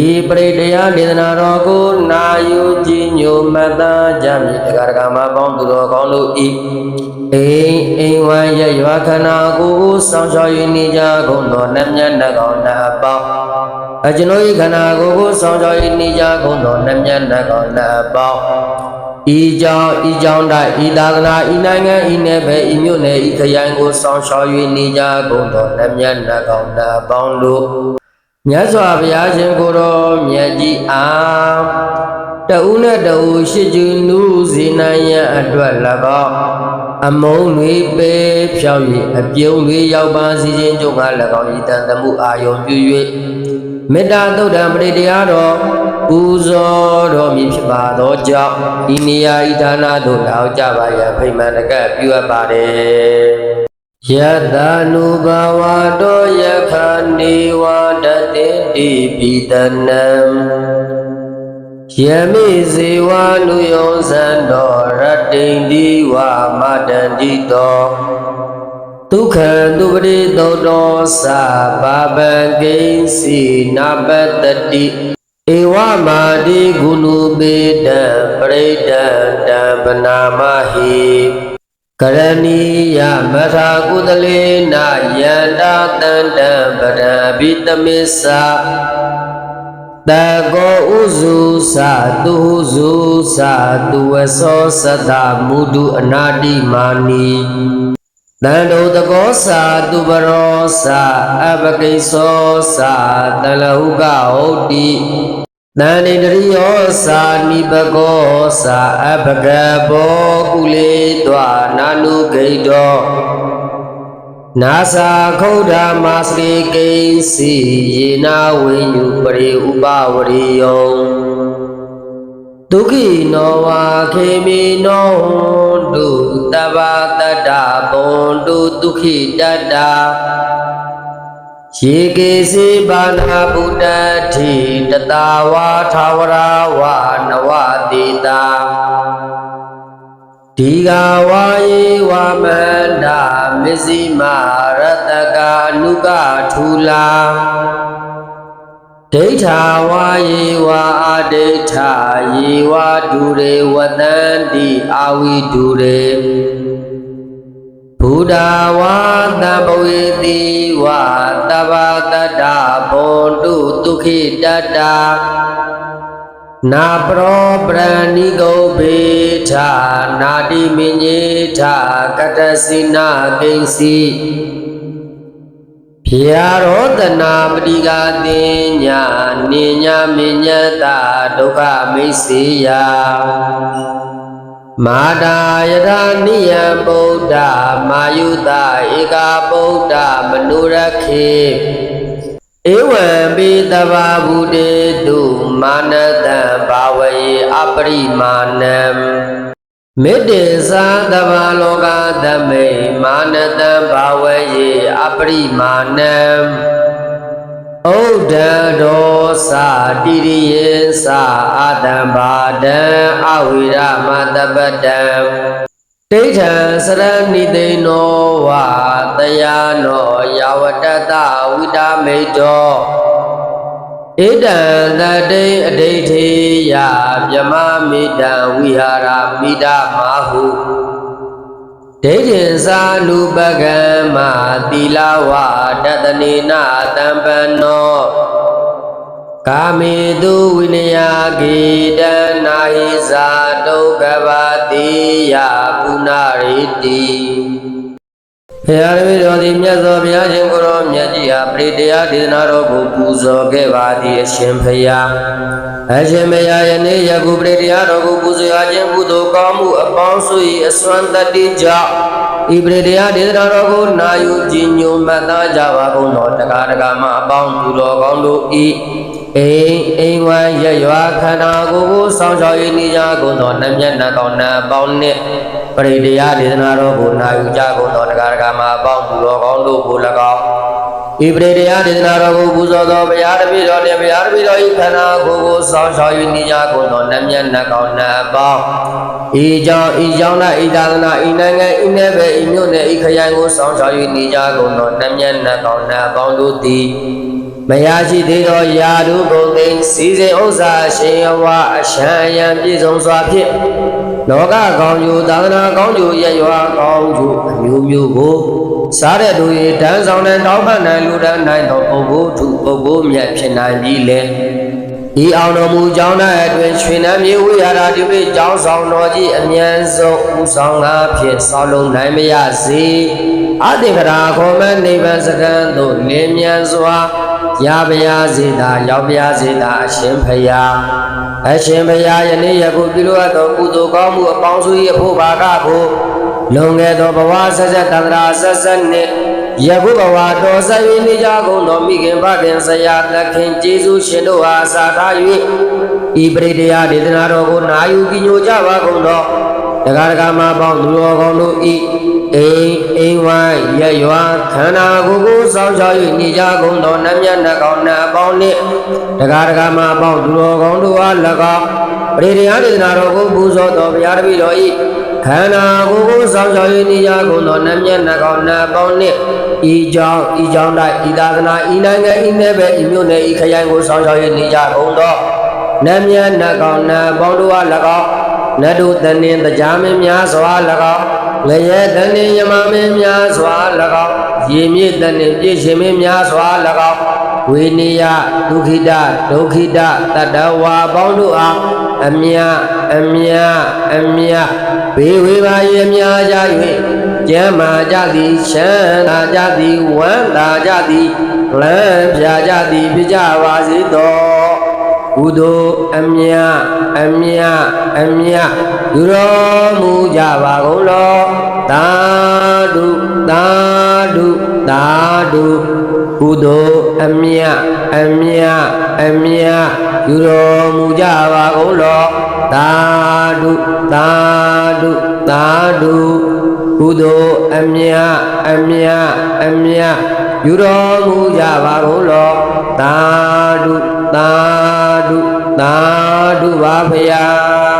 ဤပရိတရားဒေသနာတော်ကိုနာယူကြည်ညိုမှတ်သားကြမည်တရားဓမ္မပေါင်းသူတော်ကောင်းတို့ဤအိမ်ဝမ်းရရွာခန္ဓာကိုယ်ဆောင်ရှောက်၍နေကြကုန်သောနတ်မြတ်နတ်ကောင်းနတ်အပေါင်းကျွန်ုပ်၏ခန္ဓာကိုယ်ကိုဆောင်ရှောက်၍နေကြကုန်သောနတ်မြတ်နတ်ကောင်းနတ်အပေါင်းဤကြောင့်၌ဤသာသနာဤနိုင်ငံဤနယ်ပယ်ဤမြို့နယ်ဤခရိုင်ကိုဆောင်ရှောက်၍နေကြကုန်သောနတ်မြတ်နတ်ကောင်းနတ်အပေါင်းတို့မြတ်စွာဘုရားရှင်ကိုယ်တော်မြတ်ကြီးအားတဦးနဲ့တဦးရှိကျူးနုစေနိုင်ရန်အတွက်၎င်းအမုန်းတွေပေဖြောက်၍အပြုံးတွေရောက်ပါစီခြင်းကြုံက၎င်းဤတန်တမှုအာယုံပြု၍မေတ္တာသုတ်တံပရိတရားတော်ပူဇော်တော်မူဖြစ်ပါသောကြောင့်ဤနေရာဤဌာနသို့ရောက်ကြပါရန်ဖိမှန်တကပ်ပြုအပ်ပါတယ်ယတနုဘဝတောယခဏိဝတတိတိပိတနံယမိဇေဝနုယောဇံတောရတ္တိန္ဒီဝမတန္တိတောဒုက္ခံသူပရိသောတောသဘာဗံကိဉ္စီနာပတ္တိဧဝမာတိဂုဏုပေတံပရိဒံတံပနာမဟိကရဏီယမထာကုသလေနယန္တာတန္တံပရဘိတမစ္ဆာတကောဥစုသသူစုသသူဝသောသတ္တမုဒုအနာတိမာနီတန္တုတကောသူပရောအပကိသောတလဟုကဟုတ်တိတန္တိတရိယောနိပကောအပကဘောကုလေတွာနာနုဂိတောနာသာခௌဒမစရိကိဉ္စီယေနာဝိညုပရိဥပဝရိယောဒုက္ခိနောဝါခေမိနောဟွန်တုတဗ္ဗတတ္တဘွန်တုဒုက္ခိတတ္တယေကေစီဘာနာဗုဒ္ဓတိတတဝါထာဝရဝနဝတိတာဒီဃဝါယေဝမန္တမစ္စည်းမရတကာနုကထူလာဒိဋ္ဌာဝါယေဝအဒိဋ္ဌာယေဝဒုရေဝတန္တိအာဝိဒုရေဘုဒ္ဓဝါသံဘဝေတိဝတဗ္ဗတတ္တဘွန်တုဒုက္ခိတတ္တနာပရောပရဏိဂုဘေထနာတိမိညေထကတ္တစိနာကိဉ္စီဖြာရောတနာပတိကတင်ညာနိညာမိညတဒုက္ခမိစ္ဆေယမာတာယထာနိယံဗုဒ္ဓမာယုတဧကဗုဒ္ဓမနုရခေဧဝံပိတဗ္ဗဗုတေတုမာနတံဘာဝယေအပရိမာဏံမေတ္တေသာတဗ္ဗလောကသမေမာနတံဘာဝယေအပရိမာဏံဩဒဒောတိရိယေအာတံဘာဒံအဝိရမတပတံဒိဋ္ဌံစရဏိသိနောဝတယာနောယဝတတဝိတာမိတောဧတံတတိအဒိဋ္ဌိယမြမမိတံဝိဟာရမိတမဟုဒိဋ္ဌိသာနုပကမ္မသီလဝတတနေနတံပနောကာမေတုဝိနယဂေတနာဟိဇာဒုက္ခပါတိယပုနာရိတိဘုရားတပည့်တော်သည်မြတ်စွာဘုရားရှင်ကိုယ်တော်မြတ်ကြီးဟာပရိတရားဒေသနာတော်ကိုပူဇော်ခဲ့ပါသည်အရှင်ဘုရားယနေ့ယခုပရိတရားတော်ကိုပူဇော်ခြင်းကုသိုလ်ကောင်းမှုအပေါင်းစု၏အစွမ်းတတ္တိကြောင့်ဤပရိတရားဒေသနာတော်ကိုနာယူကြည်ညိုမှတ်သားကြပါကုန်သောတရားဓမ္မအပေါင်းသူတော်ကောင်းတို့ဤအိမ်ဝမ်းရရွာခန္ဓာကိုယ်ဆောင်ရှောက်၍နေကြကုန်သောနတ်မြတ်နတ်ကောင်းနတ်အပေါင်းနှင့်ပရိတရားဒေသနာတော်ကိုနာယူကြကုန်သောတရားဓမ္မအပေါင်းသူတော်ကောင်းတို့ကို၎င်းဤပရိတရားဒေသနာတော်ကိုပူဇော်သောဘုရားတပည့်တော်နှင့်ဘုရားတပည့်တော်၏ခန္ဓာကိုယ်ဆောင်ရှောက်၍နေကြကုန်သောနတ်မြတ်နတ်ကောင်းနတ်အပေါင်းဤကြောင့်၌ဤသာသနာဤနိုင်ငံဤနယ်ပယ်ဤမြို့နယ်ဤခရိုင်ကိုဆောင်ရှောက်၍နေကြကုန်သောနတ်မြတ်နတ်ကောင်းနတ်အပေါင်းတို့သည် မရရှိသေးသောယာတုဂုံသိစီစဉ်ဥစ္စာရှင်ယဝအရှံယံပြည့်စုံစွာဖြင့်လောကကောင်းကျိုးသာသနာကောင်းကျိုးရရွာကောင်းကျိုးအမျိုးမျိုးကိုစားတဲ့သူ၏တန်းဆောင်တဲ့တောင်းပန်နိုင်လူတန်းနိုင်သောပုဂ္ဂိုလ်ထုပုဂ္ဂိုလ်မြတ်ဖြစ်နိုင်ပြီလေဤအောင်တော်မူကြောင်း၌အတွင်ရွှေနှံမြေဝိဟာရတိပိကျောင်းဆောင်တော်ကြီးအမြန်ဆုံးဥဆောင်ကားဖြင့်ဆောက်လုပ်နိုင်မရစေအတေကရာခောမနိဗ္ဗာန်စကံသို့လင်းမြန်စွာရပါရစေသာရောက်ပါရစေသာအရှင်ဖယားအရှင်ဖယားယနေ့ယခုပြုလို့သောကုသိုလ်ကောင်းမှုအပေါင်းစု၏အဖို့ဘာကကိုလွန်ခဲ့သောဘဝဆက်ဆက်တန္တရာဆက်ဆက်နှင့်ယခုဘဝတော်ဆက်၍နေကြကုန်သောမိခင်ဖခင်ဆရာသခင်ကျေးဇူးရှင်တို့အားစာထား၍ဤပရိတရားဒေသနာတော်ကိုနာယူကြည်ညိုကြပါကုန်သောတရားဒဂမပေါင်းသူတော်ကောင်းတို့ဤအိမ်ဝိုင်းရရွာခန္ဓာကိုယ်ကိုစောင့်ရှောက်၍နေကြကုန်သောနတ်မြတ်နှကောင်းနှအပေါင်းနှင့်တရားဒဂမပေါင်းသူတော်ကောင်းတို့အား၎င်းပရိတရားဒေသနာတော်ကိုပူဇော်တော်ဘုရားတပည့်တော်ဤခန္ဓာကိုယ်ကိုစောင့်ရှောက်၍နေကြကုန်သောနတ်မြတ်နှကောင်းနှအပေါင်းနှင့်ဤကြောင့်တိုက်ဤသာသနာဤနိုင်ငံဤနယ်ပယ်ဤမြို့နယ်ဤခရိုင်ကိုစောင့်ရှောက်၍နေကြကုန်သောနတ်မြတ်နှကောင်းနှအပေါင်းတို့အား၎င်းနတ်တို့တန်ရင်တရားမင်းများစွာ၎င်းငရဲတန်ရင်ယမမင်းများစွာ၎င်းရေမြေတန်ရင်ပြည့်ရှင်မင်းများစွာ၎င်းဝိနိယဒုခိတဒုခိတတတဝါပေါင်းတို့အားအမြဘေးဝေပါရမြာကြ၍ကျမ်းမာကြသည်ချမ်းသာကြသည်ဝမ်းသာကြသည်လမ်းပြကြသည်ပြကြပါစေသောကုသိုလ်အမြယူတော်မူကြပါကုန်လောသာဓုကုသိုလ်အမြယူတော်မူကြပါကုန်လောသာဓုကုသိုလ်အမြယူတော်မူကြပါကုန်လောသာဓုပါဖယား